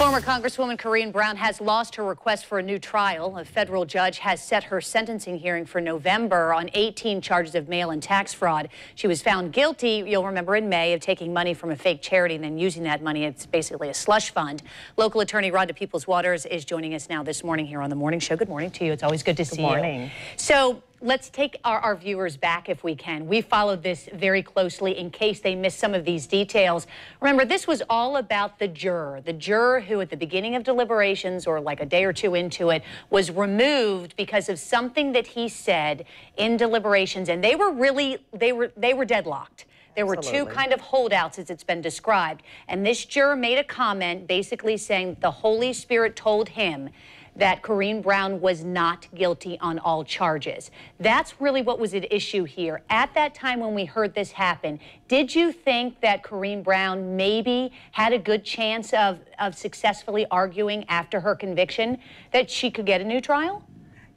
Former Congresswoman Corrine Brown has lost her request for a new trial. A federal judge has set her sentencing hearing for November on 18 charges of mail-in tax fraud. She was found guilty, you'll remember, in May of taking money from a fake charity and then using that money. It's basically a slush fund. Local attorney Rhonda Peoples-Waters is joining us now this morning here on The Morning Show. Good morning to you. It's always good to see you. Good morning. So let's take our viewers back if we can. We followed this very closely in case they missed some of these details. Remember, this was all about the juror who at the beginning of deliberations, or like a day or two into it, was removed because of something that he said in deliberations, and they were deadlocked. There were two kind of holdouts, as it's been described. And this juror made a comment basically saying the Holy Spirit told him that Corrine Brown was not guilty on all charges. That's really what was at issue here. At that time when we heard this happen, did you think that Corrine Brown maybe had a good chance of successfully arguing after her conviction that she could get a new trial?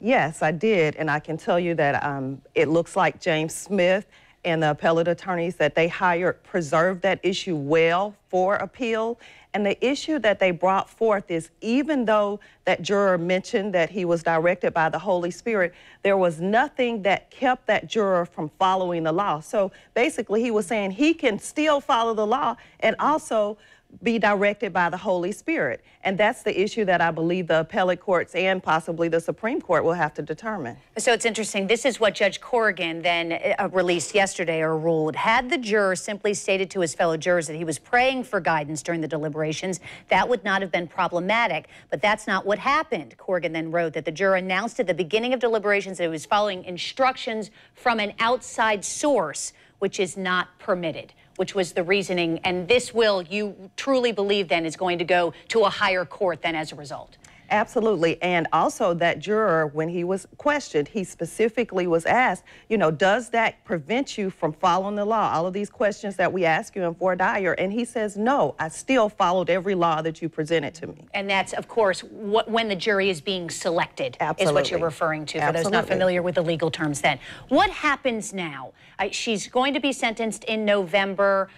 Yes, I did. And I can tell you that it looks like James Smith and the appellate attorneys that they hired preserved that issue well for appeal. And the issue that they brought forth is, even though that juror mentioned that he was directed by the Holy Spirit, there was nothing that kept that juror from following the law. So basically he was saying he can still follow the law and also be directed by the Holy Spirit. And that's the issue that I believe the appellate courts and possibly the Supreme Court will have to determine. So it's interesting. This is what Judge Corrigan then released yesterday, or ruled. Had the juror simply stated to his fellow jurors that he was praying for guidance during the deliberations, that would not have been problematic. But that's not what happened. Corrigan then wrote that the juror announced at the beginning of deliberations that he was following instructions from an outside source, which is not permitted, which was the reasoning. And this will, you truly believe then, is going to go to a higher court then as a result? Absolutely. And also that juror, when he was questioned, he specifically was asked, you know, does that prevent you from following the law? All of these questions that we ask you in voir dire. And he says, no, I still followed every law that you presented to me. And that's, of course, when the jury is being selected. Absolutely. Is what you're referring to, for those not familiar with the legal terms then. What happens now? She's going to be sentenced in November.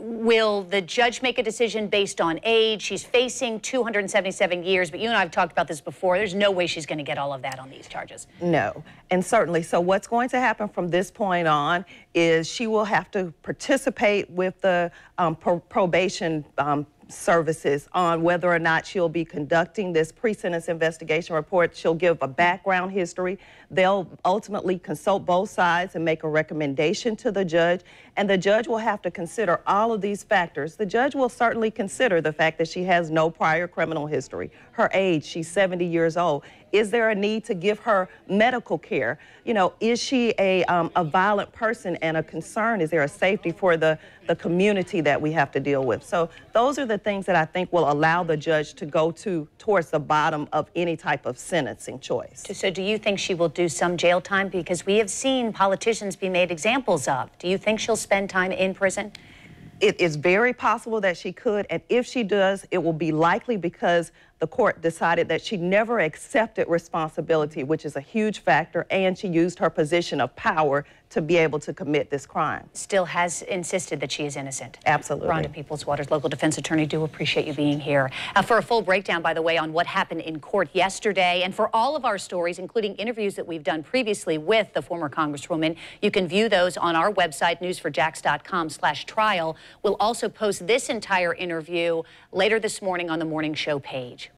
Will the judge make a decision based on age? She's facing 277 years, but you and I have talked about this before. There's no way she's going to get all of that on these charges. No, and certainly. So what's going to happen from this point on is she will have to participate with the probation services on whether or not she'll be conducting this pre-sentence investigation report. She'll give a background history. They'll ultimately consult both sides and make a recommendation to the judge, and the judge will have to consider all of these factors. The judge will certainly consider the fact that she has no prior criminal history, her age, she's 70 years old. Is there a need to give her medical care? You know, is she a violent person and a concern? Is there a safety for the community that we have to deal with? So those are the things that I think will allow the judge to go towards the bottom of any type of sentencing choice. So do you think she will do some jail time? Because we have seen politicians be made examples of. Do you think she'll spend time in prison? It is very possible that she could, and if she does, it will be likely because the court decided that she never accepted responsibility, which is a huge factor, and she used her position of power to be able to commit this crime. Still has insisted that she is innocent. Absolutely. Rhonda Peoples-Waters, local defense attorney, do appreciate you being here. For a full breakdown, by the way, on what happened in court yesterday, and for all of our stories, including interviews that we've done previously with the former Congresswoman, you can view those on our website, newsforjax.com/trial. We'll also post this entire interview later this morning on the Morning Show page.